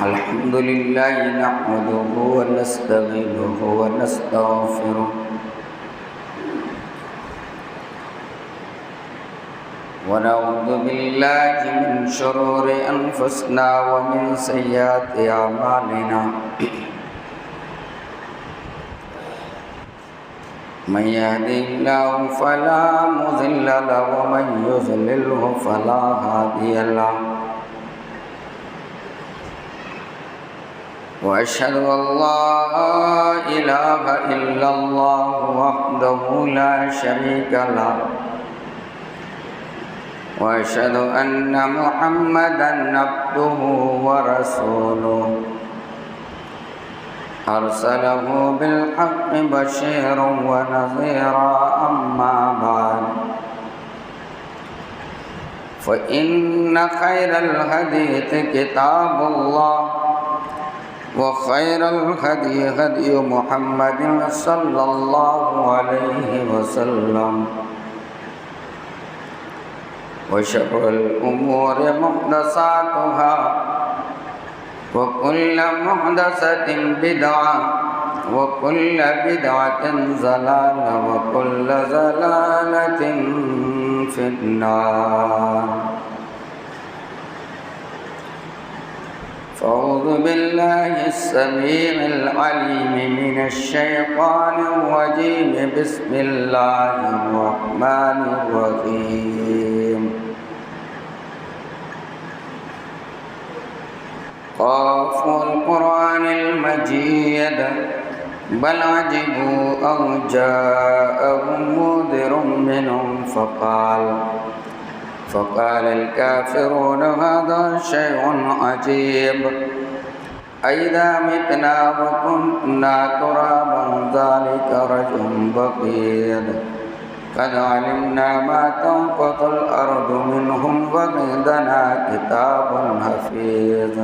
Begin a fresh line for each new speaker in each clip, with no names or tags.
الحمد لله نحمده ونستعينه ونستغفره ونعوذ بالله من شرور أنفسنا ومن سيئات أعمالنا من يهده الله فلا مضل له ومن يضلله فلا هادي له وأشهد أن لا إله إلا الله وحده لا شريك له وأشهد أن محمدا عبده ورسوله أرسله بالحق بشيرا ونذيرا أما بعد فإن خير الحديث كتاب الله وخير الهدي هدي محمد صلى الله عليه وسلم وشر الأمور محدثاتها وكل محدثة بدعة وكل بدعة ضلالة وكل ضلالة في النار فأعوذ بالله السميع العليم من الشيطان الرجيم بسم الله الرحمن الرحيم قاف القرآن المجيد بل عجبوا أن جاءهم منذر منهم فقال الكافرون هذا شيء عجيب أئذا متنا وكنا ترابا ذلك رجل بعيد قد علمنا ما تنقض الأرض منهم وعندنا كتاب حفيظ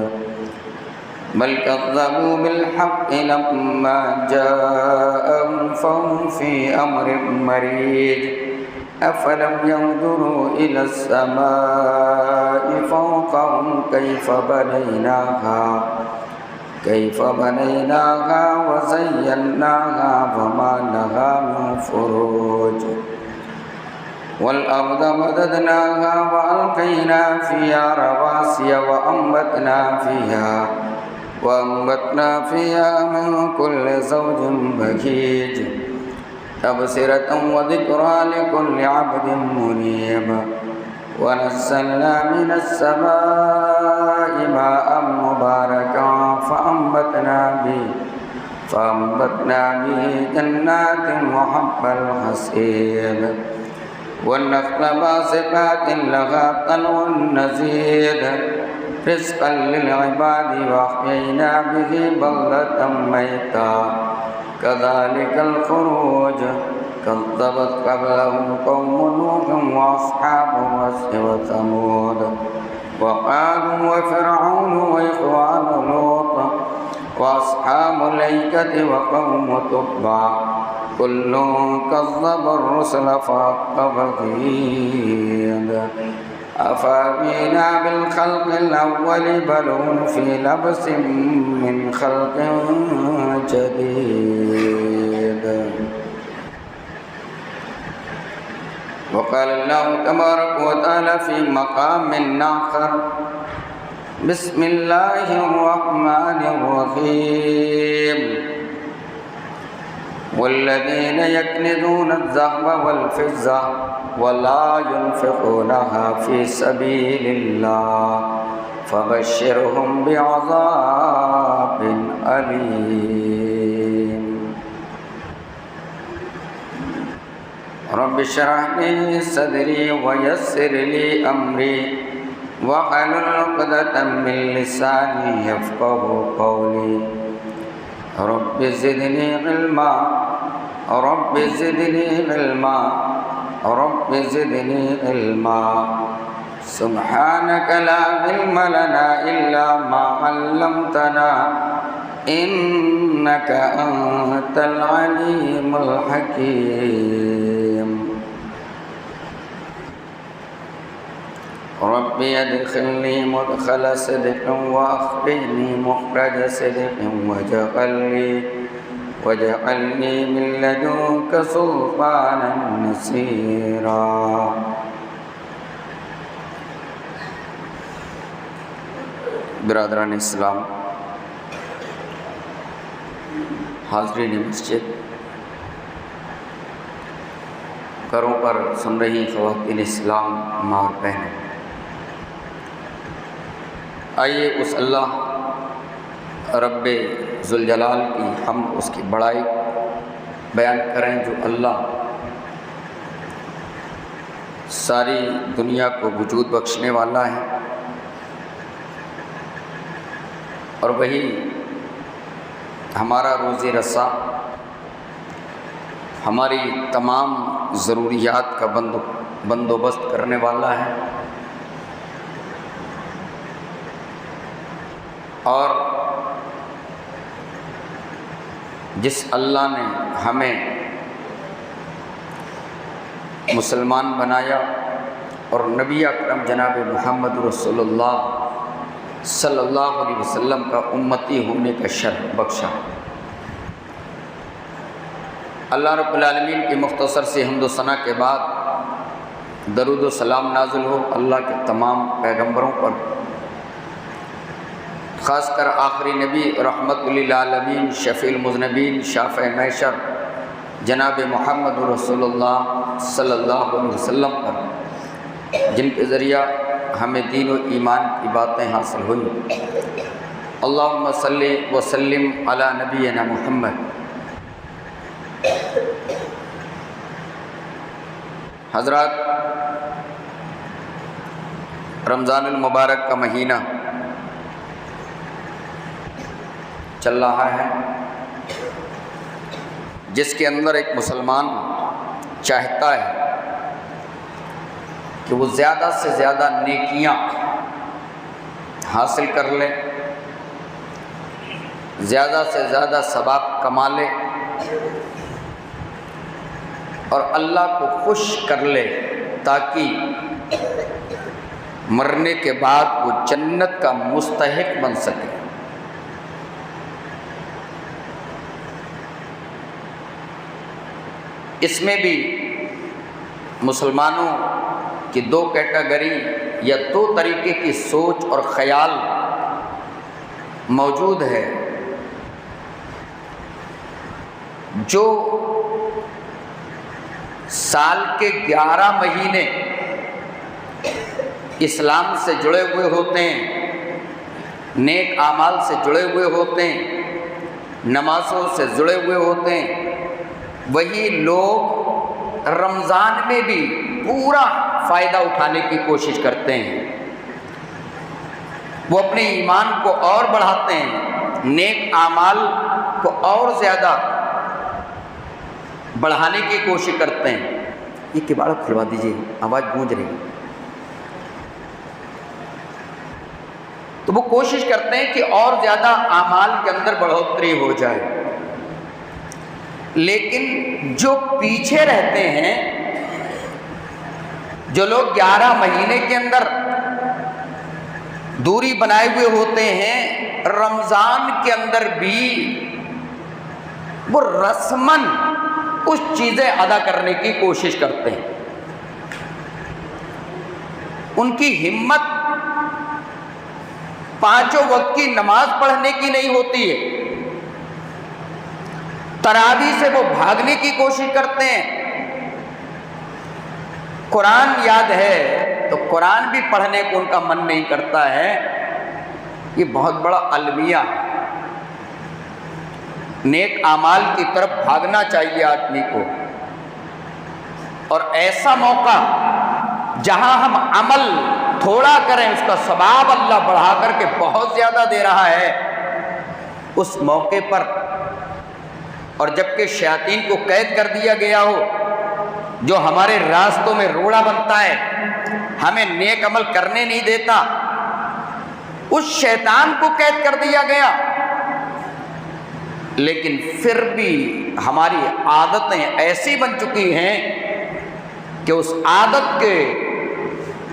بل كذبوا بالحق لما جاءهم فهم في أمر مريج أفلم ينظروا إلى السماء فوقهم كيف بنيناها وزيناها فما لها من فروج والأرض مددناها وألقينا فيها رواسي وأنبتنا فيها من كل زوج بهيج تبصرة وذكرى لكل عبد منيب ونزلنا من السماء ماء مباركا فأنبتنا به جنات وحب الحصيد والنخل باسقات لها طلع نضيد رزقا للعباد وأحيينا به بلدة ميتا كذلك الخروج كذبت قبلهم قوم نوح وأصحاب الرس وثمود وعاد وفرعون وإخوان لوط وأصحاب الأيكة وقوم تبع كل كذب الرسل فحق وعيد أفأمنا بالخلق الأول بل هم في لبس من خلق جديد وقال الله تبارك وتعالى في مقام آخر بسم الله الرحمن الرحيم والذين يكنزون الذهب والفضة ولا ينفقونها في سبيل الله فبشرهم بعذاب أليم رب اشرح لي صدري ويسر لي أمري واحلل عقدة من لساني يفقهوا قولي رب زدني علما رب زدني علما سبحانك لا علم لنا إلا ما علمتنا إنك أنت العليم الحكيم ربي ادخلني مدخل صدق وأخرجني مخرج صدق واجعلني من لدنك سلطانا نصيرا۔ برادران اسلام، حاضرین مسجد، گھروں پر سن رہی خواتین اسلام، ماں اور بہنیں، آئیے اس اللہ رب ذوالجلال کی حمد، اس کی بڑائی بیان کریں جو اللہ ساری دنیا کو وجود بخشنے والا ہے، اور وہی ہمارا روزی رساں، ہماری تمام ضروریات کا بندوبست کرنے والا ہے، اور جس اللہ نے ہمیں مسلمان بنایا اور نبی اکرم جناب محمد رسول اللہ صلی اللہ علیہ وسلم کا امتی ہونے کا شرف بخشا۔ اللہ رب العالمین کی مختصر سی حمد و ثنا کے بعد درود و سلام نازل ہو اللہ کے تمام پیغمبروں پر، خاص کر آخری نبی رحمت للعالمین، شفیع المذنبین، شافع محشر جناب محمد رسول اللہ صلی اللہ علیہ وسلم پر، جن کے ذریعہ ہمیں دین و ایمان کی باتیں حاصل ہوئیں۔ اللہم صلی وسلم علی نبینا محمد۔ حضرات، رمضان المبارک کا مہینہ چل رہا ہے، جس کے اندر ایک مسلمان چاہتا ہے کہ وہ زیادہ سے زیادہ نیکیاں حاصل کر لے، زیادہ سے زیادہ ثواب کما لے، اور اللہ کو خوش کر لے، تاکہ مرنے کے بعد وہ جنت کا مستحق بن سکے۔ اس میں بھی مسلمانوں کی دو کیٹیگری یا دو طریقے کی سوچ اور خیال موجود ہے۔ جو سال کے 11 مہینے اسلام سے جڑے ہوئے ہوتے ہیں، نیک اعمال سے جڑے ہوئے ہوتے ہیں، نمازوں سے جڑے ہوئے ہوتے ہیں، وہی لوگ رمضان میں بھی پورا فائدہ اٹھانے کی کوشش کرتے ہیں۔ وہ اپنے ایمان کو اور بڑھاتے ہیں، نیک اعمال کو اور زیادہ بڑھانے کی کوشش کرتے ہیں۔ یہ کباڑ کھلوا دیجیے، آواز گونج رہی ہے۔ تو وہ کوشش کرتے ہیں کہ اور زیادہ اعمال کے اندر بڑھوتری ہو جائے، لیکن جو پیچھے رہتے ہیں، جو لوگ 11 مہینے کے اندر دوری بنائے ہوئے ہوتے ہیں، رمضان کے اندر بھی وہ رسماً کچھ چیزیں ادا کرنے کی کوشش کرتے ہیں۔ ان کی ہمت 5 وقت کی نماز پڑھنے کی نہیں ہوتی ہے، تراویح سے وہ بھاگنے کی کوشش کرتے ہیں۔ قرآن یاد ہے تو قرآن بھی پڑھنے کو ان کا من نہیں کرتا ہے۔ یہ بہت بڑا المیہ ہے۔ نیک اعمال کی طرف بھاگنا چاہیے آدمی کو، اور ایسا موقع جہاں ہم عمل تھوڑا کریں، اس کا ثواب اللہ بڑھا کر کے بہت زیادہ دے رہا ہے، اس موقع پر، اور جبکہ شیاطین کو قید کر دیا گیا ہو، جو ہمارے راستوں میں روڑا بنتا ہے، ہمیں نیک عمل کرنے نہیں دیتا، اس شیطان کو قید کر دیا گیا، لیکن پھر بھی ہماری عادتیں ایسی بن چکی ہیں کہ اس عادت کے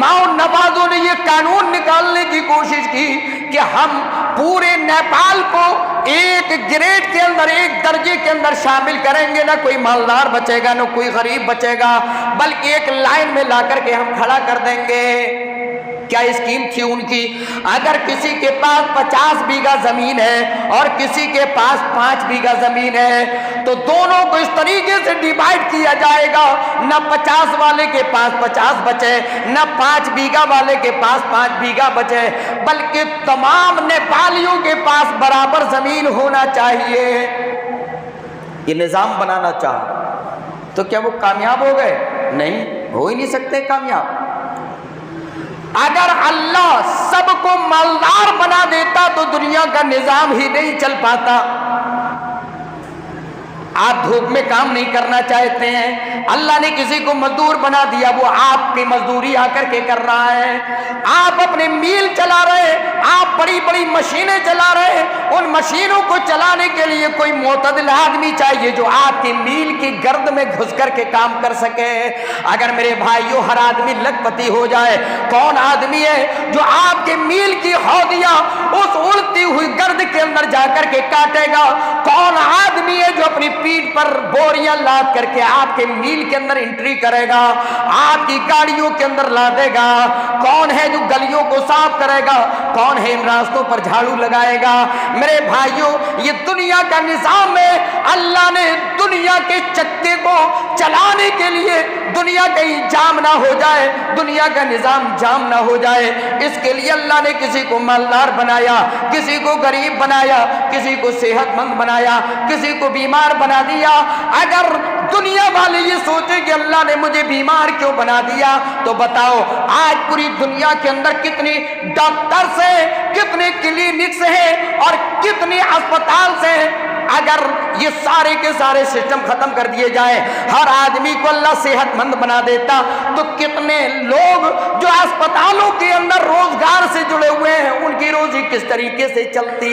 ماؤ نوازوں نے یہ قانون نکالنے کی کوشش کی کہ ہم پورے نیپال کو ایک گریڈ کے اندر، ایک درجے کے اندر شامل کریں گے، نہ کوئی مالدار بچے گا نہ کوئی غریب بچے گا، بلکہ ایک لائن میں لا کر کے ہم کھڑا کر دیں گے۔ کیا اسکیم تھی ان کی؟ اگر کسی کے پاس 50 بیگھہ زمین ہے اور کسی کے پاس 5 بیگھہ زمین ہے تو دونوں کو اس طریقے سے ڈیوائیڈ کیا جائے گا، نہ 50 والے کے پاس 50 بچے، نہ 5 بیگھہ والے کے پاس 5 بیگھہ بچے، بلکہ تمام نیپالیوں کے پاس برابر زمین ہونا چاہیے۔ یہ نظام بنانا چاہا تو کیا وہ کامیاب ہو گئے؟ نہیں، ہو ہی نہیں سکتے کامیاب۔ اگر اللہ سب کو مالدار بنا دیتا تو دنیا کا نظام ہی نہیں چل پاتا۔ آپ دھوپ میں کام نہیں کرنا چاہتے ہیں، اللہ نے کسی کو مزدور بنا دیا، وہ آپ کی مزدوری آ کر کے کر رہا ہے۔ آپ اپنے میل چلا رہے، آپ بڑی بڑی مشینیں چلا رہے، ان مشینوں کو چلانے کے لیے کوئی معتدل آدمی چاہیے جو آپ کی میل کی گرد میں گھس کر کے کام کر سکے۔ اگر میرے بھائیوں ہر آدمی لکھپتی ہو جائے، کون آدمی ہے جو آپ کے میل کی ہودیاں اس اڑتی ہوئی گرد کے اندر جا کر کے کاٹے گا؟ کون آدمی ہے جو اپنی پیٹ پر بوریاں لاد کر کے آپ کے میل کے اندر انٹری کرے گا، آپ کی گاڑیوں کے اندر لا دے گا؟ کون ہے جو گلیوں کو صاف کرے گا؟ کون ہے ان راستوں پر جھاڑو لگائے گا؟ میرے بھائیوں، یہ دنیا کا نظام ہے۔ اللہ نے دنیا کے چکے کو چلانے کے لیے دنیا کہیں جام نہ ہو جائے، دنیا کا نظام جام نہ ہو جائے، اس کے لیے اللہ نے کسی کو مالدار بنایا، کسی کو غریب بنایا، کسی کو صحت مند بنایا، کسی کو بیمار بنا دیا۔ اگر دنیا والے یہ سوچے کہ اللہ نے مجھے بیمار کیوں بنا دیا، تو بتاؤ آج پوری دنیا کے اندر کتنی ڈاکٹرز ہیں، کتنے کلینکس ہیں اور کتنے اسپتال ہیں۔ اگر یہ سارے کے سارے سسٹم ختم کر دیے جائیں، ہر آدمی کو اللہ صحت مند بنا دیتا، تو کتنے لوگ جو اسپتالوں کے اندر روزگار سے جڑے ہوئے ہیں ان کی روزی کس طریقے سے چلتی؟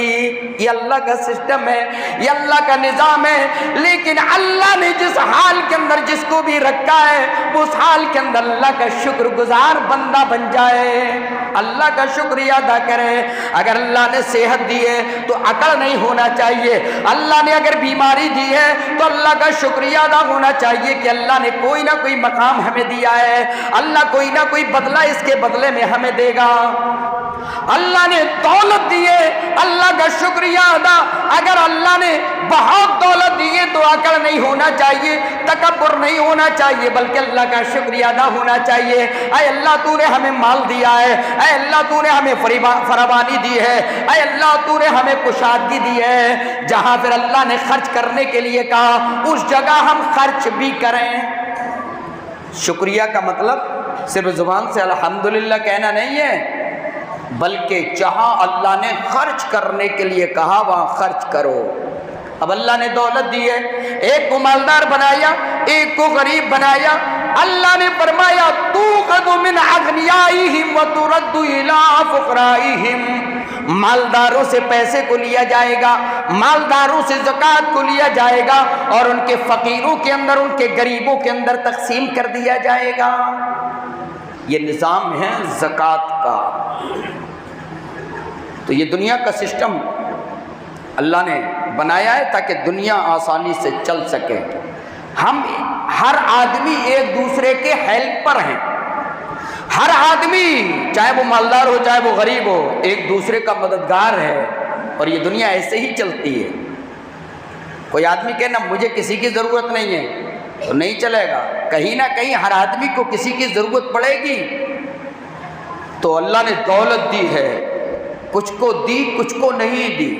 یہ اللہ کا سسٹم ہے، یہ اللہ کا نظام ہے۔ لیکن اللہ نے جس حال کے اندر جس کو بھی رکھا ہے، اس حال کے اندر اللہ کا شکر گزار بندہ بن جائے، اللہ کا شکریہ ادا کرے۔ اگر اللہ نے صحت دی ہے تو اکڑ نہیں ہونا چاہیے، اللہ نے اگر بیماری دی ہے تو اللہ کا شکریہ ادا ہونا چاہیے کہ اللہ نے کوئی نہ کوئی مقام ہمیں دیا ہے، اللہ کوئی نہ کوئی بدلہ اس کے بدلے میں ہمیں دے گا۔ اللہ نے دولت دی ہے، اللہ کا شکریہ ادا۔ اگر اللہ نے بہت دولت دی ہے تو اکڑ نہیں ہونا چاہیے، تکبر نہیں ہونا چاہیے، بلکہ اللہ کا شکریہ ادا ہونا چاہیے۔ اے اللہ تو نے ہمیں مال دیا ہے، اے اللہ تو نے ہمیں فراوانی دی ہے، اے اللہ تو نے ہمیں کشادگی دی ہے۔ جہاں پھر اللہ نے خرچ کرنے کے لیے کہا اس جگہ ہم خرچ بھی کریں۔ شکریہ کا مطلب صرف زبان سے الحمدللہ کہنا نہیں ہے، بلکہ جہاں اللہ نے خرچ کرنے کے لیے کہا وہاں خرچ کرو۔ اب اللہ نے دولت دی ہے، ایک کو مالدار بنایا، ایک کو غریب بنایا۔ اللہ نے فرمایا تُؤْخَذُ مِنْ أَغْنِيَائِهِمْ وَتُرَدُّ إِلَىٰ فُقَرَائِهِمْ، مالداروں سے پیسے کو لیا جائے گا، مالداروں سے زکوٰۃ کو لیا جائے گا اور ان کے فقیروں کے اندر، ان کے غریبوں کے اندر تقسیم کر دیا جائے گا۔ یہ نظام ہے زکوٰۃ کا۔ تو یہ دنیا کا سسٹم اللہ نے بنایا ہے تاکہ دنیا آسانی سے چل سکے۔ ہم ہر آدمی ایک دوسرے کے ہیلپر ہیں، ہر آدمی چاہے وہ مالدار ہو چاہے وہ غریب ہو ایک دوسرے کا مددگار ہے، اور یہ دنیا ایسے ہی چلتی ہے۔ کوئی آدمی کہنا مجھے کسی کی ضرورت نہیں ہے تو نہیں چلے گا، کہیں نہ کہیں ہر آدمی کو کسی کی ضرورت پڑے گی۔ تو اللہ نے دولت دی ہے، کچھ کو دی کچھ کو نہیں دی۔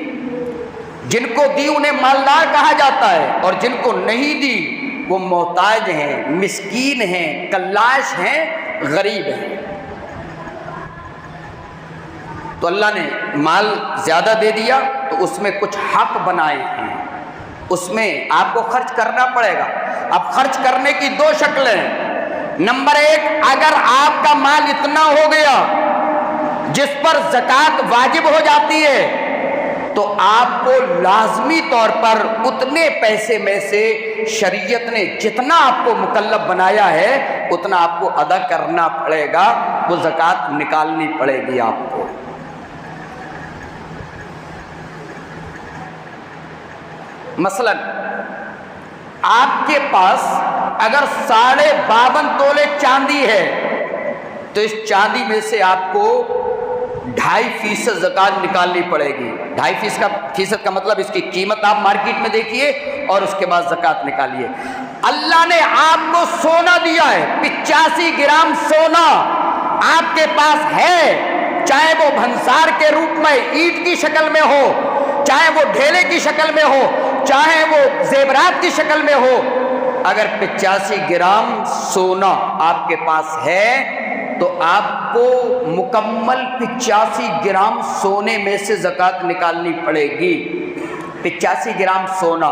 جن کو دی انہیں مالدار کہا جاتا ہے، اور جن کو نہیں دی وہ محتاج ہیں، مسکین ہیں، کلاش ہیں، غریب ہیں۔ تو اللہ نے مال زیادہ دے دیا تو اس میں کچھ حق بنائے ہیں، اس میں آپ کو خرچ کرنا پڑے گا۔ اب خرچ کرنے کی دو شکلیں۔ نمبر ایک، اگر آپ کا مال اتنا ہو گیا جس پر زکوٰۃ واجب ہو جاتی ہے تو آپ کو لازمی طور پر اتنے پیسے میں سے شریعت نے جتنا آپ کو مکلف بنایا ہے اتنا آپ کو ادا کرنا پڑے گا، وہ زکوٰۃ نکالنی پڑے گی آپ کو۔ مثلا آپ کے پاس اگر 52.5 تولے چاندی ہے تو اس چاندی میں سے آپ کو 2.5% زکوٰۃ نکالنی پڑے گی۔ 2.5% کا مطلب اس کی قیمت آپ مارکیٹ میں دیکھیے اور اس کے بعد زکوٰۃ نکالیے۔ اللہ نے آپ کو سونا دیا ہے، 85 گرام سونا آپ کے پاس ہے، چاہے وہ بھنسار کے روپ میں اینٹ کی شکل میں ہو، چاہے وہ ڈھیلے کی شکل میں ہو، چاہے وہ زیورات کی شکل میں ہو، اگر 85 گرام سونا آپ کے پاس ہے تو آپ کو مکمل 85 گرام سونے میں سے زکوٰۃ نکالنی پڑے گی۔ 85 گرام سونا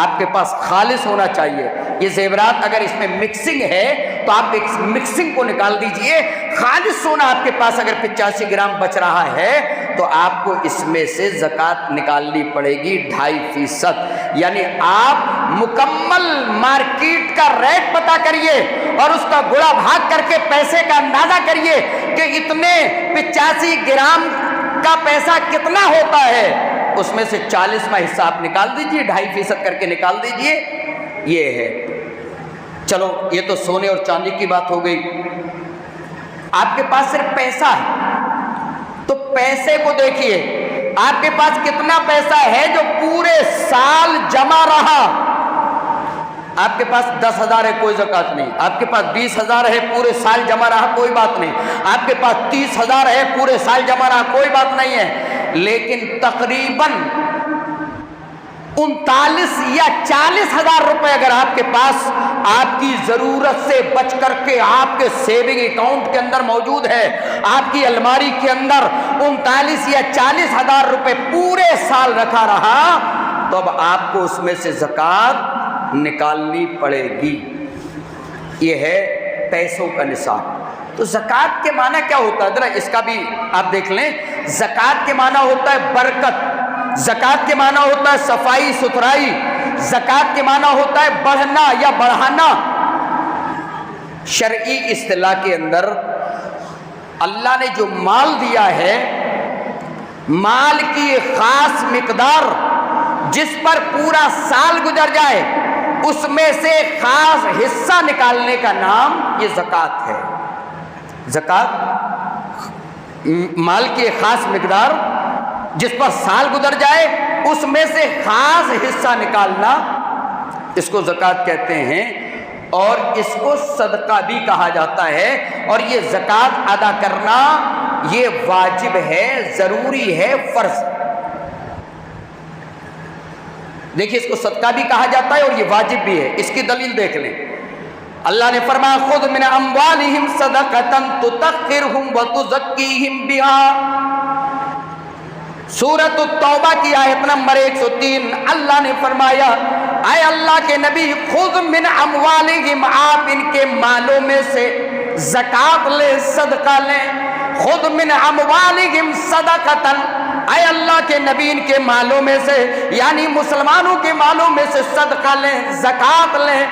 آپ کے پاس خالص ہونا چاہیے۔ یہ زیورات اگر اس میں مکسنگ ہے تو آپ مکسنگ کو نکال دیجئے۔ خالص سونا آپ کے پاس اگر 85 گرام بچ رہا ہے تو آپ کو اس میں سے زکوٰۃ نکالنی پڑے گی 2.5%۔ یعنی آپ مکمل مارکیٹ کا ریٹ پتہ کریے اور اس کا گڑا بھاگ کر کے پیسے کا اندازہ کریے کہ اتنے 85 گرام کا پیسہ کتنا ہوتا ہے، اس میں سے 40واں حصہ آپ نکال دیجئے، 2.5% کر کے نکال دیجئے۔ یہ ہے۔ چلو یہ تو سونے اور چاندی کی بات ہو گئی۔ آپ کے پاس صرف پیسہ ہے تو پیسے کو دیکھیے، آپ کے پاس کتنا پیسہ ہے جو پورے سال جمع رہا۔ آپ کے پاس 10,000 ہے، کوئی زکوٰۃ نہیں۔ آپ کے پاس 20,000 ہے، پورے سال جمع رہا، کوئی بات نہیں۔ آپ کے پاس 30,000 ہے، پورے سال جمع رہا، کوئی بات نہیں ہے۔ لیکن تقریباً 39 یا 40,000 روپے اگر آپ کے پاس آپ کی ضرورت سے بچ کر کے آپ کے سیونگ اکاؤنٹ کے اندر موجود ہے، آپ کی الماری کے اندر 39 یا 40,000 روپے پورے سال رکھا رہا، تو اب آپ کو اس میں سے زکوٰۃ نکالنی پڑے گی۔ یہ ہے پیسوں کا نصاب۔ تو زکوٰۃ کے معنی کیا ہوتا ہے؟ ذرا اس کا بھی آپ دیکھ لیں۔ زکوٰۃ کے معنی ہوتا ہے برکت، زکوٰۃ کے معنی ہوتا ہے صفائی ستھرائی، زکوٰۃ کے معنی ہوتا ہے بڑھنا یا بڑھانا۔ شرعی اصطلاح کے اندر اللہ نے جو مال دیا ہے، مال کی ایک خاص مقدار جس پر پورا سال گزر جائے، اس میں سے خاص حصہ نکالنے کا نام یہ زکوٰۃ ہے۔ زکوٰۃ مال کی ایک خاص مقدار جس پر سال گزر جائے، اس میں سے خاص حصہ نکالنا، اس کو زکوٰۃ کہتے ہیں، اور اس کو صدقہ بھی کہا جاتا ہے۔ اور یہ زکوٰۃ ادا کرنا یہ واجب ہے، ضروری ہے، فرض۔ دیکھیے اس کو صدقہ بھی کہا جاتا ہے اور یہ واجب بھی ہے۔ اس کی دلیل دیکھ لیں۔ اللہ نے فرمایا خذ من اموالہم صدقۃ تطہرہم وتزکیہم بہا، سورۃ التوبہ کی آیت نمبر 103۔ اللہ نے فرمایا اے اللہ کے نبی، خذ من اموالہم، آپ ان کے مالوں میں سے زکوٰۃ لیں، صدقہ لیں۔ خذ من اموالہم صدقۃ، اے اللہ کے نبی ان کے مالوں میں سے یعنی مسلمانوں کے مالوں میں سے صدقہ لیں، زکوٰۃ لیں،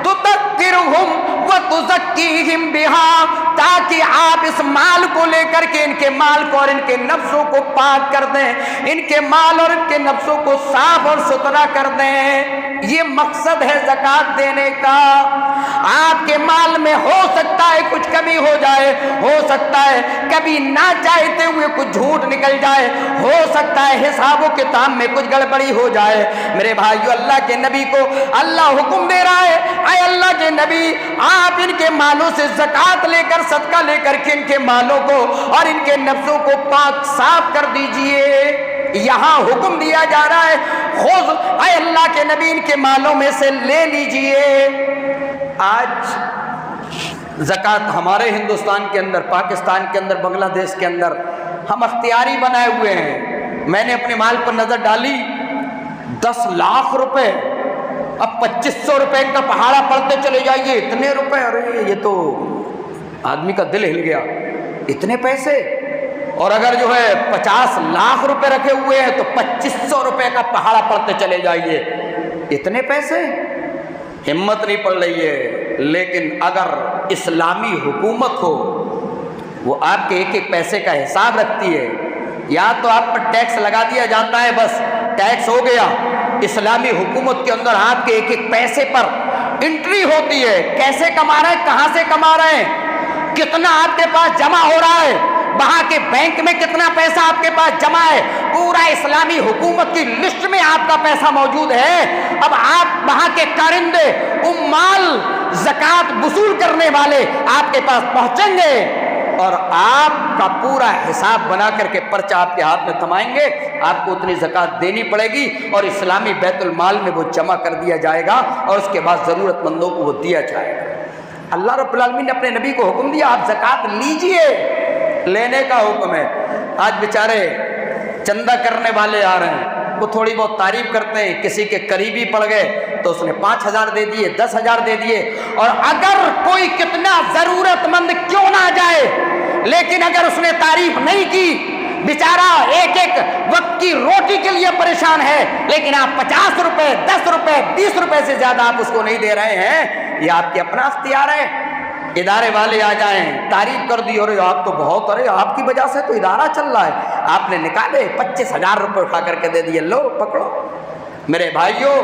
تطہرہم وتزکیہم بہا، تاکہ آپ اس مال کو لے کر کے ان کے مال کو اور ان کے نفسوں کو پاک کر دیں، ان کے مال اور ان کے نفسوں کو صاف اور ستھرا کر دیں۔ یہ مقصد ہے زکوٰۃ دینے کا۔ آپ کے مال میں ہو سکتا ہے کچھ کمی ہو جائے، ہو سکتا ہے کبھی نہ چاہتے ہوئے کچھ جھوٹ نکل جائے، ہو سکتا ہے حساب و کتاب میں کچھ گڑبڑی ہو جائے۔ میرے بھائیو، اللہ کے نبی کو اللہ حکم دے رہا ہے، اے اللہ کے نبی، آپ ان کے مالوں سے زکوٰۃ لے کر، صدقہ لے کر کے ان کے مالوں کو اور ان کے نفسوں کو پاک صاف کر دیجئے۔ یہاں حکم دیا جا رہا ہے خذ، اے اللہ کے نبی ان کے مالوں میں سے لے لیجئے۔ آج زکوٰۃ ہمارے ہندوستان کے اندر، پاکستان کے اندر، بنگلہ دیش کے اندر ہم اختیاری بنائے ہوئے ہیں۔ میں نے اپنے مال پر نظر ڈالی، 10 لاکھ روپے، اب 2500 روپے کا پہاڑا پڑھتے چلے جائیے، اتنے روپے، ارے یہ تو آدمی کا دل ہل گیا، اتنے پیسے۔ اور اگر جو ہے 50 لاکھ روپے رکھے ہوئے ہیں تو 2500 روپے کا پہاڑا پڑتے چلے جائیے. اتنے پیسے ہمت نہیں پڑ رہی ہے. لیکن اگر اسلامی حکومت ہو وہ آپ کے ایک ایک پیسے کا حساب رکھتی ہے. یا تو آپ پر ٹیکس لگا دیا جاتا ہے, بس ٹیکس ہو گیا. اسلامی حکومت کے اندر آپ کے ایک ایک پیسے پر انٹری ہوتی ہے, کیسے کما رہے ہیں, کہاں سے کما رہے ہیں, کتنا آپ کے پاس جمع ہو رہا ہے, وہاں کے بینک میں کتنا پیسہ آپ کے پاس جمع ہے, پورا اسلامی حکومت کی لسٹ میں آپ کا پیسہ موجود ہے. اب آپ وہاں کے کارندے, عمال, زکوٰۃ وصول کرنے والے آپ کے پاس پہنچیں گے اور آپ کا پورا حساب بنا کر کے پرچہ آپ کے ہاتھ میں تھمائیں گے. آپ کو اتنی زکوٰۃ دینی پڑے گی اور اسلامی بیت المال میں وہ جمع کر دیا جائے گا اور اس کے بعد ضرورت مندوں کو وہ دیا جائے گا. اللہ رب العالمین نے اپنے نبی کو حکم دیا آپ زکوٰۃ لیجئے, لینے کا حکم ہے. آج بیچارے چندہ کرنے والے آ رہے ہیں, وہ تھوڑی بہت تعریف کرتے ہیں, کسی کے قریبی پڑ گئے تو اس نے 5000 دے دیے, 10,000 دے دیے. اور اگر کوئی کتنا ضرورت مند کیوں نہ جائے, لیکن اگر اس نے تعریف نہیں کی, بیچارہ ایک ایک وقت کی روٹی کے لیے پریشان ہے, لیکن آپ 50 روپے, 10 روپے, 20 روپے سے زیادہ آپ اس کو نہیں دے رہے ہیں, یہ آپ کے اپنا اختیار ہے. ادارے والے آ جائیں, تعریف کر دی, اور آپ تو بہت, ارے آپ کی وجہ سے تو ادارہ چل رہا ہے, آپ نے نکالے 25,000 روپے اٹھا کر کے دے دیے, لو پکڑو. میرے بھائیوں,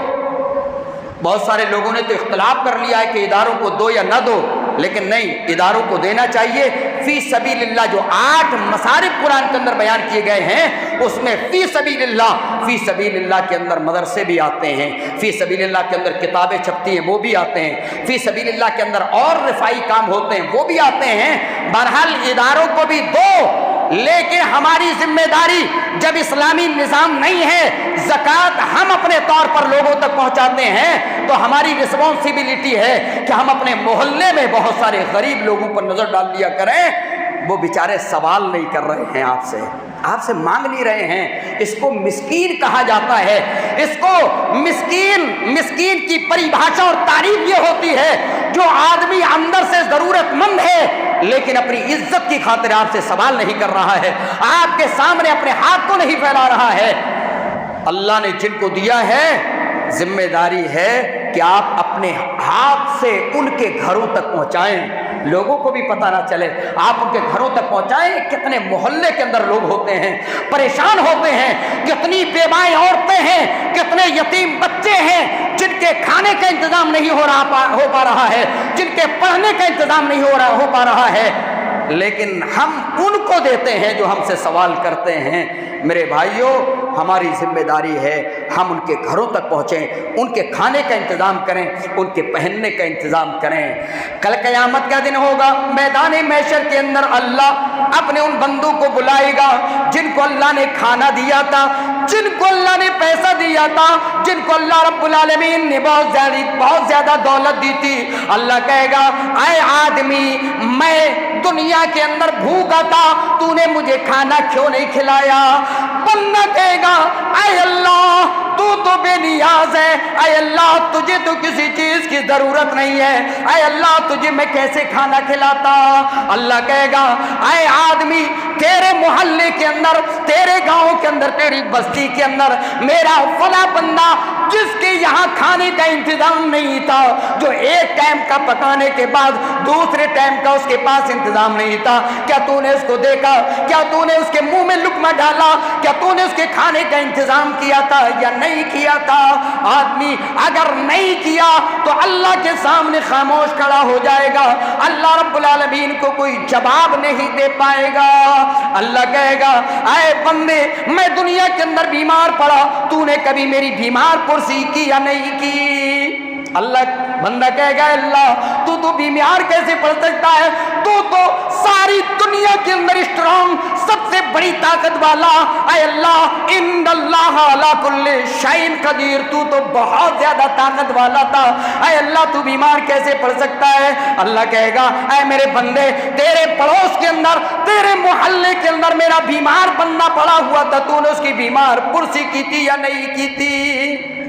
بہت سارے لوگوں نے تو اختلاف کر لیا ہے کہ اداروں کو دو یا نہ دو, لیکن نہیں, اداروں کو دینا چاہیے. فی سبیل اللہ جو 8 مصارف قرآن کے اندر بیان کیے گئے ہیں اس میں فی سبیل اللہ کے اندر مدرسے بھی آتے ہیں, فی سبیل اللہ کے اندر کتابیں چھپتی ہیں وہ بھی آتے ہیں, فی سبیل اللہ کے اندر اور رفائی کام ہوتے ہیں وہ بھی آتے ہیں. بہرحال اداروں کو بھی دو, لیکن ہماری ذمہ داری جب اسلامی نظام نہیں ہے, زکوٰۃ ہم اپنے طور پر لوگوں تک پہنچاتے ہیں, تو ہماری رسپانسبلٹی ہے کہ ہم اپنے محلے میں بہت سارے غریب لوگوں پر نظر ڈال دیا کریں. وہ بیچارے سوال نہیں کر رہے ہیں آپ سے مانگ نہیں رہے ہیں. اس کو مسکین کہا جاتا ہے. اس کو مسکین کی پریبھاشا اور تعریف یہ ہوتی ہے جو آدمی اندر سے ضرورت مند ہے لیکن اپنی عزت کی خاطر آپ سے سوال نہیں کر رہا ہے, آپ کے سامنے اپنے ہاتھ کو نہیں پھیلا رہا ہے. اللہ نے جن کو دیا ہے ذمہ داری ہے کہ آپ اپنے ہاتھ سے ان کے گھروں تک پہنچائیں, لوگوں کو بھی پتہ نہ چلے, آپ ان کے گھروں تک پہنچائیں. کتنے محلے کے اندر لوگ ہوتے ہیں پریشان ہوتے ہیں, کتنی بیوائیں عورتیں ہیں, کتنے یتیم بچے ہیں جن کے کھانے کا انتظام نہیں ہو پا رہا ہے, جن کے پڑھنے کا انتظام نہیں ہو پا رہا ہے, لیکن ہم ان کو دیتے ہیں جو ہم سے سوال کرتے ہیں. میرے بھائیوں, ہماری ذمہ داری ہے ہم ان کے گھروں تک پہنچیں, ان کے کھانے کا انتظام کریں, ان کے پہننے کا انتظام کریں. کل قیامت کا دن ہوگا, میدان محشر کے اندر اللہ اپنے ان بندوں کو بلائے گا جن کو اللہ نے کھانا دیا تھا, جن کو اللہ نے پیسہ دیا تھا, جن کو اللہ رب العالمین نے بہت زیادہ دولت دی تھی. اللہ کہے گا اے آدمی, میں دنیا کے اندر بھوکا تھا, تو نے مجھے کھانا کیوں نہیں کھلایا؟ بندہ کہے گا اے اللہ تو بے نیاز ہے, اے اللہ تجھے تو کسی چیز کی ضرورت نہیں ہے, اے اللہ تجھے میں کیسے کھانا کھلاتا؟ اللہ کہے گا اے آدمی, تیرے محلے کے اندر, تیرے گاؤں کے اندر, تیری بستی کے اندر میرا فلاں بندہ جس کے یہاں کھانے کا انتظام نہیں تھا, جو ایک ٹائم کا پکانے کے بعد دوسرے ٹائم کا اس کے پاس انتظام نہیں تھا, کیا تو نے اس کو دیکھا؟ کیا تو نے اس کے منہ میں لقمہ ڈالا؟ کیا تو نے اس کے کھانے کا انتظام کیا تھا یا نہیں کیا تھا؟ آدمی اگر نہیں کیا تو اللہ کے سامنے خاموش کھڑا ہو جائے گا, اللہ رب العالمین کو کوئی جواب نہیں دے پائے گا. اللہ کہے گا اے بندے, میں دنیا کے اندر بیمار پڑا, تو نے کبھی میری بیمار پرسی کی یا نہیں کی؟ اللہ بندہ کہے گا اللہ تو بیمار کیسے پڑ سکتا ہے, تو ساری دنیا کے اندر اسٹرانگ, سب سے بڑی طاقت والا, اے اللہ ان اللہ علی کل شیء قدیر, تو بہت زیادہ طاقت والا تھا, اے اللہ تو بیمار کیسے پڑ سکتا ہے؟ اللہ کہے گا اے میرے بندے, تیرے پڑوس کے اندر, تیرے محلے کے اندر میرا بیمار بندہ پڑا ہوا تھا, تو نے اس کی بیمار پرسی کی تھی یا نہیں کی تھی؟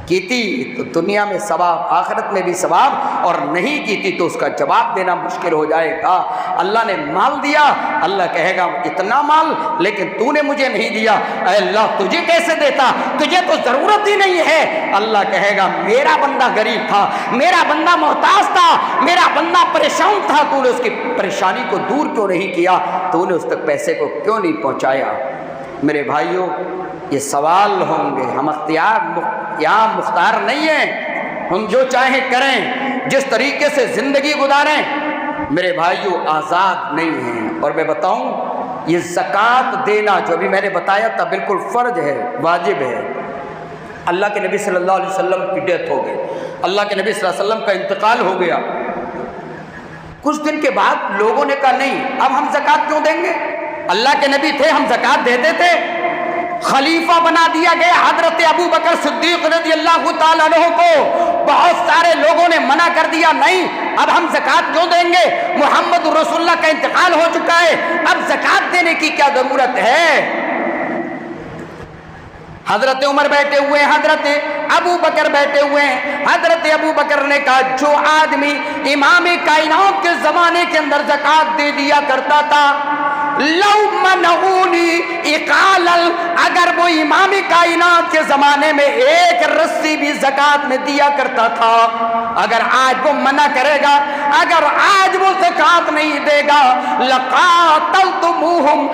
کی تھی تو دنیا میں ثواب، آخرت میں بھی ثواب، اور نہیں کی تھی تو اس کا جواب دینا مشکل ہو جائے گا۔ اللہ نے مال دیا، اللہ کہے گا اتنا مال لیکن تو نے مجھے نہیں دیا، اے اللہ تجھے کیسے دیتا، تجھے تو ضرورت ہی نہیں ہے۔ اللہ کہے گا میرا بندہ غریب تھا، میرا بندہ محتاج تھا، میرا بندہ پریشان تھا، تو نے اس کی پریشانی کو دور کیوں نہیں کیا، تو نے اس تک پیسے کو کیوں نہیں پہنچایا۔ میرے بھائیوں یہ سوال ہوں گے، ہم یہاں مختار نہیں ہیں، ہم جو چاہیں کریں، جس طریقے سے زندگی گزاریں، میرے بھائیوں آزاد نہیں ہیں۔ اور میں بتاؤں یہ زکوٰۃ دینا جو بھی میں نے بتایا تھا بالکل فرض ہے، واجب ہے۔ اللہ کے نبی صلی اللہ علیہ وسلم کی ڈیتھ ہو گئی، اللہ کے نبی صلی اللہ علیہ وسلم کا انتقال ہو گیا، کچھ دن کے بعد لوگوں نے کہا نہیں اب ہم زکوٰۃ کیوں دیں گے، اللہ کے نبی تھے ہم زکوٰۃ دیتے تھے۔ خلیفہ بنا دیا گیا حضرت ابو بکر صدیق رضی اللہ تعالیٰ عنہ کو، بہت سارے لوگوں نے منع کر دیا نہیں اب ہم زکوٰۃ کیوں دیں گے، محمد رسول اللہ کا انتقال ہو چکا ہے، اب زکوٰۃ دینے کی کیا ضرورت ہے۔ حضرت عمر بیٹھے ہوئے ہیں، حضرت ابو بکر بیٹھے ہوئے ہیں، حضرت ابو بکر نے کہا جو آدمی امام کائنات کے زمانے کے اندر زکوٰۃ دے دیا کرتا تھا، لو منعونی اقالا، اگر وہ امام کائنات کے زمانے میں ایک رسی بھی زکوٰۃ میں دیا کرتا تھا، اگر آج وہ منع کرے گا، اگر آج وہ زکوٰۃ نہیں دے گا، لقاتلتہم،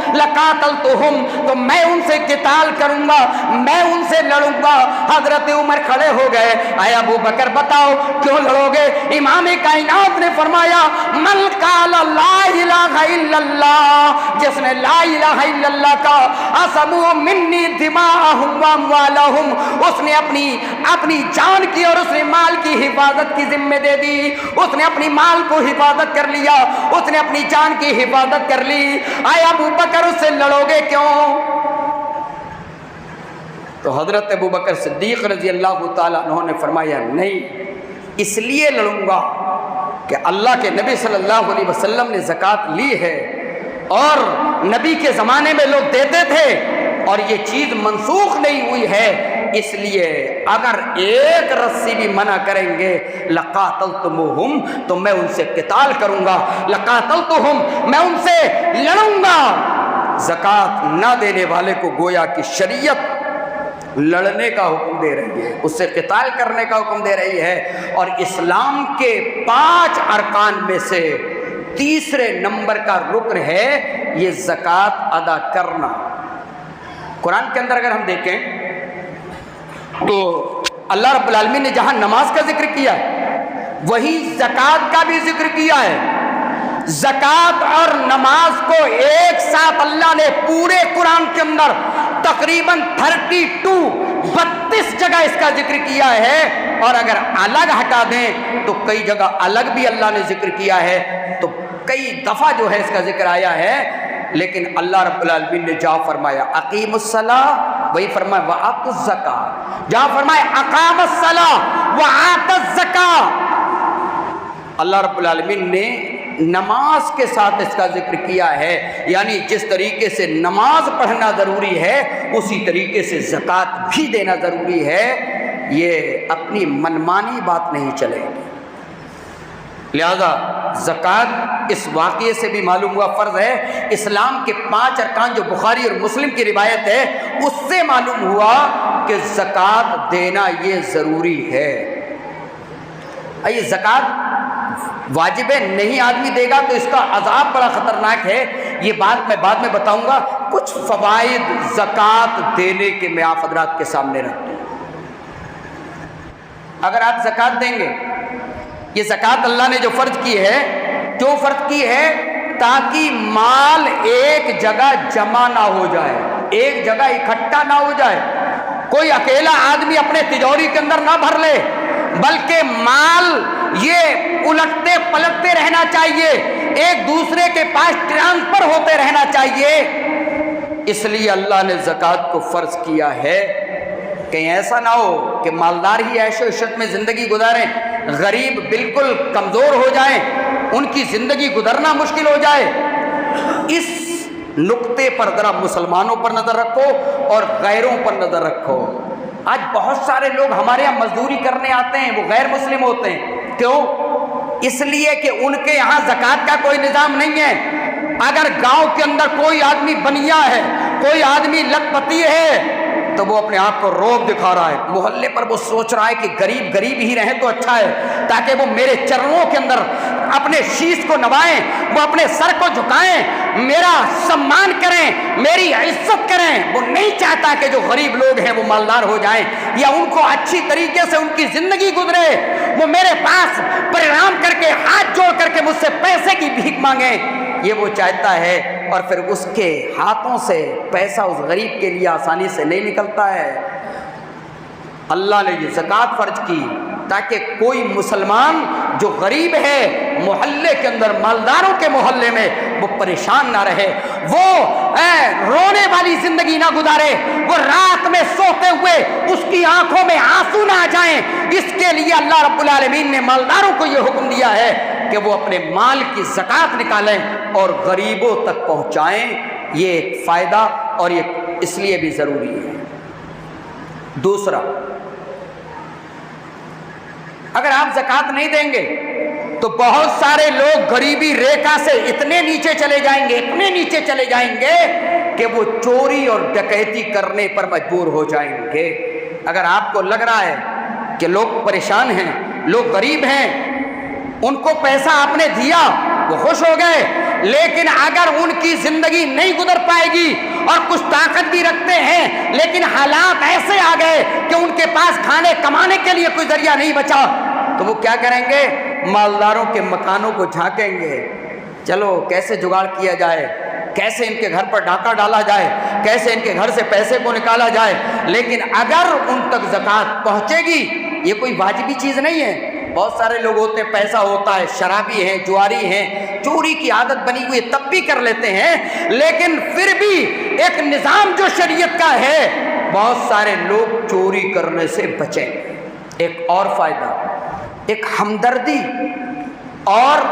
تو میں ان سے قتال کروں گا، میں ان سے لڑوں گا۔ حضرت عمر کھڑے ہو گئے، اے ابو بکر بتاؤ کیوں لڑو گے؟ امام کائنات نے فرمایا من قال لا الہ الا اللہ، جس نے لا الہ الا اللہ کا عصموا منی دماءہم واموالہم، اس نے اپنی جان کی اور اس نے مال کی حفاظت کی ذمہ دے دی، اس نے اپنی مال کو حفاظت کر لیا، اس نے اپنی جان کی حفاظت کر لی، اے ابو بکر اس سے لڑو گے کیوں؟ تو حضرت ابو بکر صدیق رضی اللہ تعالیٰ عنہ نے فرمایا نہیں، اس لیے لڑوں گا کہ اللہ کے نبی صلی اللہ علیہ وسلم نے زکوٰۃ لی ہے اور نبی کے زمانے میں لوگ دیتے تھے اور یہ چیز منسوخ نہیں ہوئی ہے، اس لیے اگر ایک رسی بھی منع کریں گے لقاتلتموہم، تو میں ان سے قتال کروں گا، لقاتلتہم، میں ان سے لڑوں گا۔ زکوٰۃ نہ دینے والے کو گویا کہ شریعت لڑنے کا حکم دے رہی ہے، اس سے قتال کرنے کا حکم دے رہی ہے، اور اسلام کے 5 ارکان میں سے تیسرے نمبر کا رکن ہے یہ زکوٰۃ ادا کرنا۔ قرآن کے اندر اگر ہم دیکھیں تو اللہ رب العالمین نے جہاں نماز کا ذکر کیا ہے وہیں زکوٰۃ کا بھی ذکر کیا ہے۔ زکوٰۃ اور نماز کو ایک ساتھ اللہ نے پورے قرآن کے اندر تقریباً 32 جگہ اس کا ذکر کیا ہے، اور اگر الگ ہٹا دیں تو کئی جگہ الگ بھی اللہ نے ذکر کیا ہے، تو کئی دفعہ جو ہے اس کا ذکر آیا ہے، لیکن اللہ رب العالمین نے جہاں فرمایا اقیم الصلاۃ وہی فرمایا وآتوا الزکاۃ، جہاں فرمایا اقام الصلاۃ وآتى الزکاۃ، اللہ رب العالمین نے نماز کے ساتھ اس کا ذکر کیا ہے، یعنی جس طریقے سے نماز پڑھنا ضروری ہے اسی طریقے سے زکوٰۃ بھی دینا ضروری ہے، یہ اپنی منمانی بات نہیں چلے گی۔ لہذا زکوٰۃ اس واقعے سے بھی معلوم ہوا فرض ہے، اسلام کے 5 ارکان جو بخاری اور مسلم کی روایت ہے اس سے معلوم ہوا کہ زکوٰۃ دینا یہ ضروری ہے۔ یہ زکوٰۃ واجب ہے، نہیں آدمی دے گا تو اس کا عذاب بڑا خطرناک ہے، یہ بات میں بعد میں بتاؤں گا۔ کچھ فوائد زکوٰۃ دینے کے میں آپ حضرات کے سامنے رکھتا ہوں۔ اگر آپ زکوٰۃ دیں گے، یہ زکوٰۃ اللہ نے جو فرض کی ہے، کیوں فرض کی ہے؟ تاکہ مال ایک جگہ جمع نہ ہو جائے، ایک جگہ اکٹھا نہ ہو جائے، کوئی اکیلا آدمی اپنے تجوری کے اندر نہ بھر لے، بلکہ مال یہ الٹتے پلٹتے رہنا چاہیے، ایک دوسرے کے پاس ٹرانسفر ہوتے رہنا چاہیے۔ اس لیے اللہ نے زکوٰۃ کو فرض کیا ہے، کہیں ایسا نہ ہو کہ مالدار ہی عیش و عشرت میں زندگی گزاریں، غریب بالکل کمزور ہو جائیں، ان کی زندگی گزرنا مشکل ہو جائے۔ اس نقطے پر ذرا مسلمانوں پر نظر رکھو اور غیروں پر نظر رکھو۔ آج بہت سارے لوگ ہمارے یہاں مزدوری کرنے آتے ہیں، وہ غیر مسلم ہوتے ہیں. کیوں؟ اس لیے کہ ان کے یہاں زکوٰۃ کا کوئی نظام نہیں ہے. اگر گاؤں کے اندر کوئی آدمی بنیا ہے، کوئی آدمی لکھپتی ہے، تو وہ اپنے آپ کو روب دکھا رہا ہے. محلے پر وہ سوچ رہا ہے کہ غریب غریب ہی رہیں تو اچھا ہے، تاکہ وہ میرے چرنوں کے اندر اپنے شیش کو نوائیں، وہ اپنے سر کو جھکائیں، میرا سمان کریں، میری عزت کریں. وہ نہیں چاہتا کہ جو غریب لوگ ہیں وہ مالدار ہو جائیں یا ان کو اچھی طریقے سے ان کی زندگی گزرے. وہ میرے پاس پرنام کر کے، ہاتھ جوڑ کر کے مجھ سے پیسے کی بھیک مانگیں، یہ وہ چاہتا ہے. اور پھر اس کے ہاتھوں سے پیسہ اس غریب کے لیے آسانی سے نہیں نکلتا ہے. اللہ نے یہ زکوٰۃ فرض کی تاکہ کوئی مسلمان جو غریب ہے محلے کے اندر، مالداروں کے محلے میں، وہ پریشان نہ رہے، وہ رونے والی زندگی نہ گزارے، وہ رات میں سوتے ہوئے اس کی آنکھوں میں آنسو نہ آ جائیں. اس کے لیے اللہ رب العالمین نے مالداروں کو یہ حکم دیا ہے کہ وہ اپنے مال کی زکوٰۃ نکالیں اور غریبوں تک پہنچائیں. یہ ایک فائدہ اور یہ اس لیے بھی ضروری ہے. دوسرا، اگر آپ زکوٰۃ نہیں دیں گے تو بہت سارے لوگ غریبی ریکھا سے اتنے نیچے چلے جائیں گے، اتنے نیچے چلے جائیں گے کہ وہ چوری اور ڈکیتی کرنے پر مجبور ہو جائیں گے. اگر آپ کو لگ رہا ہے کہ لوگ پریشان ہیں، لوگ غریب ہیں، ان کو پیسہ آپ نے دیا، وہ خوش ہو گئے، لیکن اگر ان کی زندگی نہیں گزر پائے گی اور کچھ طاقت بھی رکھتے ہیں لیکن حالات ایسے آ گئے کہ ان کے پاس کھانے کمانے کے لیے کوئی ذریعہ نہیں بچا، تو وہ کیا کریں گے؟ مالداروں کے مکانوں کو جھانکیں گے. چلو کیسے جگاڑ کیا جائے، کیسے ان کے گھر پر ڈاکہ ڈالا جائے، کیسے ان کے گھر سے پیسے کو نکالا جائے. لیکن اگر ان تک زکوٰۃ پہنچے گی، یہ کوئی واجبی چیز نہیں ہے. بہت سارے لوگ ہوتے ہیں، پیسہ ہوتا ہے، شرابی ہیں، جواری ہیں، چوری کی عادت بنی ہوئی تب بھی کر لیتے ہیں، لیکن پھر بھی ایک نظام جو شریعت کا ہے، بہت سارے لوگ چوری کرنے سے بچیں. ایک اور فائدہ، ایک ہمدردی اور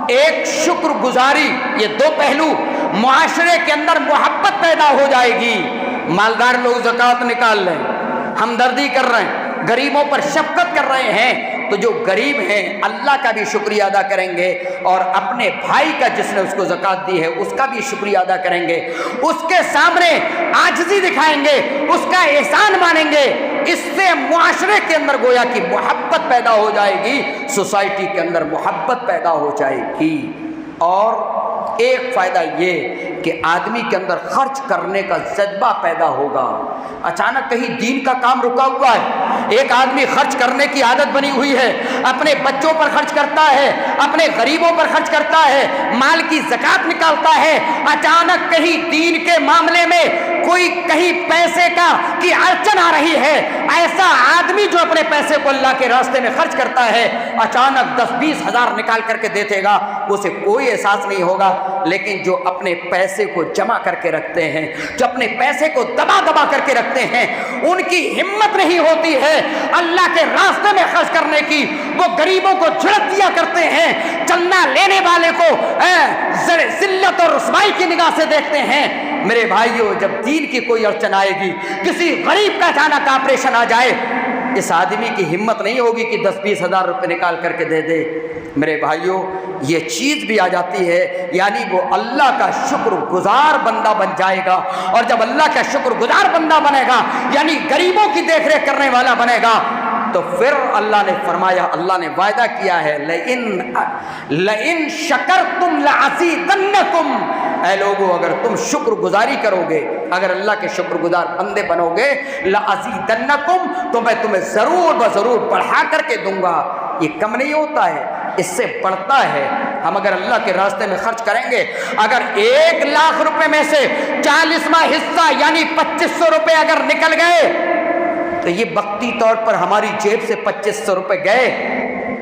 ایک شکر گزاری، یہ دو پہلو، معاشرے کے اندر محبت پیدا ہو جائے گی. مالدار لوگ زکوٰۃ نکال لیں، ہمدردی کر رہے ہیں، غریبوں پر شفقت کر رہے ہیں، تو جو غریب ہیں اللہ کا بھی شکریہ ادا کریں گے اور اپنے بھائی کا جس نے اس کو زکوٰۃ دی ہے اس کا بھی شکریہ ادا کریں گے. اس کے سامنے عاجزی دکھائیں گے، اس کا احسان مانیں گے. اس سے معاشرے کے اندر گویا کہ محبت پیدا ہو جائے گی، سوسائٹی کے اندر محبت پیدا ہو جائے گی. اور ایک فائدہ یہ کہ آدمی کے اندر خرچ کرنے کا جذبہ پیدا ہوگا. اچانک کہیں دین کا کام رکا ہوا ہے، ایک آدمی خرچ کرنے کی عادت بنی ہوئی ہے، اپنے بچوں پر خرچ کرتا ہے، اپنے غریبوں پر خرچ کرتا ہے، مال کی زکوٰۃ نکالتا ہے. اچانک کہیں دین کے معاملے میں کوئی کہیں پیسے کی اڑچن آ رہی ہے، ایسا آدمی جو اپنے پیسے کو اللہ کے راستے میں خرچ کرتا ہے، اچانک 10-20 ہزار نکال کر کے دے دے گا، اسے کوئی احساس نہیں ہوگا. لیکن جو اپنے پیسے کو جمع کر کے رکھتے ہیں، جو اپنے پیسے کو دبا دبا کر کے رکھتے ہیں، ان کی ہمت نہیں ہوتی ہے اللہ کے راستے میں خرچ کرنے کی. وہ غریبوں کو جھڑک دیا کرتے ہیں، چندہ لینے والے کو ذلت اور رسوائی کی نگاہ سے دیکھتے ہیں. میرے بھائیوں، جب دین کی کوئی اڑچن آئے گی، کسی غریب کا اچانک آپریشن آ جائے، اس آدمی کی ہمت نہیں ہوگی کہ 10-20 ہزار روپے نکال کر کے دے دے. میرے بھائیوں، یہ چیز بھی آ جاتی ہے، یعنی وہ اللہ کا شکر گزار بندہ بن جائے گا. اور جب اللہ کا شکر گزار بندہ بنے گا، یعنی غریبوں کی دیکھ ریکھ کرنے والا بنے گا، تو پھر اللہ نے فرمایا، اللہ نے وعدہ کیا ہے، لئن شکرتم لازیدنکم. اے لوگو، اگر تم شکر گزاری کرو گے، اگر اللہ کے شکر گزار بندے بنو گے، لازیدنکم، تو میں تمہیں ضرور بضرور بڑھا کر کے دوں گا. یہ کم نہیں ہوتا ہے، اس سے بڑھتا ہے. ہم اگر اللہ کے راستے میں خرچ کریں گے، اگر 1 لاکھ روپے میں سے 40واں حصہ یعنی 2500 روپے اگر نکل گئے، تو یہ وقتی طور پر ہماری جیب سے 2500 روپے گئے،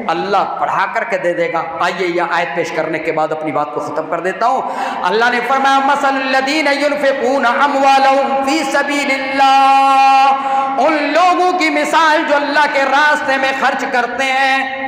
اللہ بڑھا کر کے دے دے گا. آئیے یہ آیت پیش کرنے کے بعد اپنی بات کو ختم کر دیتا ہوں. اللہ نے فرمایا، مثل الذین ينفقون اموالهم فی سبیل اللہ، ان لوگوں کی مثال جو اللہ کے راستے میں خرچ کرتے ہیں،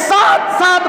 7-7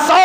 100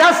10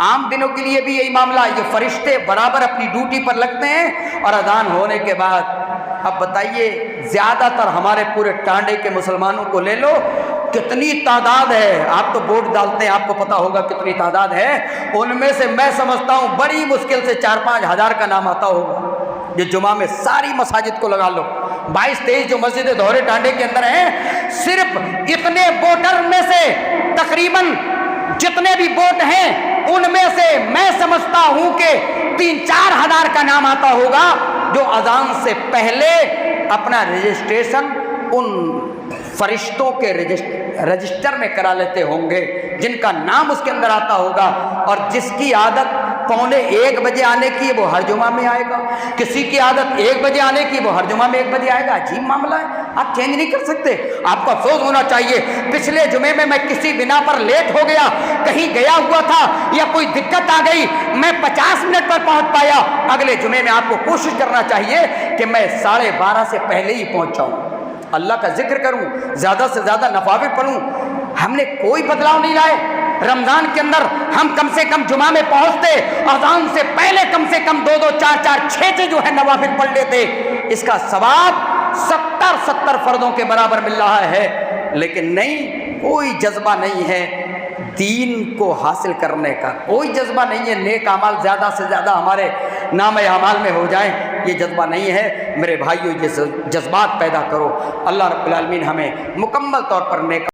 عام دنوں کے لیے بھی یہی معاملہ، یہ فرشتے برابر اپنی ڈیوٹی پر لگتے ہیں، اور اذان ہونے کے بعد اب بتائیے زیادہ تر ہمارے پورے ٹانڈے کے مسلمانوں کو لے لو، کتنی تعداد ہے، آپ تو ووٹ ڈالتے ہیں، آپ کو پتا ہوگا کتنی تعداد ہے، ان میں سے میں سمجھتا ہوں بڑی مشکل سے 4-5 ہزار کا نام آتا ہوگا۔ جو جمعہ میں ساری مساجد کو لگا لو، 22-23 جو مسجد دھورے ٹانڈے کے اندر ہیں، صرف اتنے ووٹر میں سے تقریباً جتنے بھی ووٹ ہیں ان میں سے میں سمجھتا ہوں کہ 3-4 ہزار کا نام آتا ہوگا جو اذان سے پہلے اپنا رجسٹریشن ان فرشتوں کے رجسٹر میں کرا لیتے ہوں گے، جن کا نام اس کے اندر آتا ہوگا، اور جس کی عادت 1:45 بجے آنے کی وہ ہر جمعہ میں آئے گا، کسی کی عادت 1 بجے آنے کی وہ ہر جمعہ میں 1 بجے آئے گا۔ عجیب معاملہ ہے، آپ چینج نہیں کر سکتے، آپ کو افسوس ہونا چاہیے۔ پچھلے جمعے میں کسی بنا پر لیٹ ہو گیا، کہیں گیا ہوا تھا یا کوئی دقت آ گئی، میں 50 منٹ پر پہنچ پایا، اگلے جمعے میں آپ کو کوشش کرنا چاہیے کہ میں 12:30 سے پہلے ہی پہنچ جاؤں، اللہ کا ذکر کروں، زیادہ سے زیادہ نوافل پڑھوں۔ ہم نے کوئی بدلاؤ نہیں لائے۔ رمضان کے اندر ہم کم سے کم جمعہ میں پہنچتے، اذان سے پہلے کم سے کم 2-2 4-4 6 جو ہے نوافل پڑھ لیتے، اس کا ثواب 70 فردوں کے برابر مل رہا ہے۔ لیکن نہیں، کوئی جذبہ نہیں ہے دین کو حاصل کرنے کا، کوئی جذبہ نہیں ہے نیک اعمال زیادہ سے زیادہ ہمارے نام اعمال میں ہو جائیں، یہ جذبہ نہیں ہے۔ میرے بھائیو، یہ جذبات پیدا کرو۔ اللہ رب العالمین ہمیں مکمل طور پر نیک